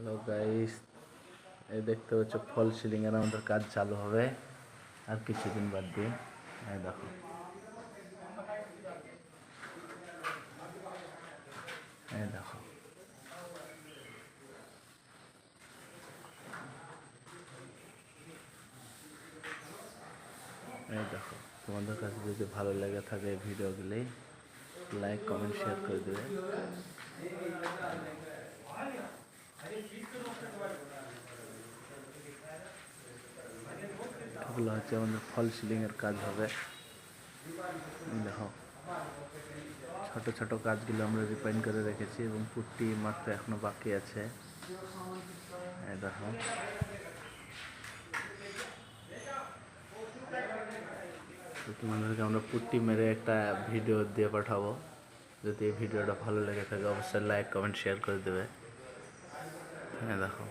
Hello guys, এই দেখতে পাচ্ছ ফল সিলিং এর আমাদের কাজ চালু হবে আর কিছুদিন বাদ দিয়ে। এই দেখো, এই দেখো, এই দেখো। তোমাদের কাছে যদি ভালো লেগে থাকে এই ভিডিওগুলি, লাইক কমেন্ট শেয়ার করে দেবে। এগুলো হচ্ছে আমাদের ফল সিলিং এর কাজ হবে। দেখো, ছোট ছোট কাজগুলো আমরা রিফাইন করে রেখেছি এবং পুট্টি মাত্র এখনো বাকি আছে। এই দেখো, তোমাদেরকে আমরা পুট্টি মেরে একটা ভিডিও দিয়ে পাঠাবো। যদি এই ভিডিওটা ভালো লেগে থাকে অবশ্যই লাইক কমেন্ট শেয়ার করে দেবে। হ্যাঁ দেখো।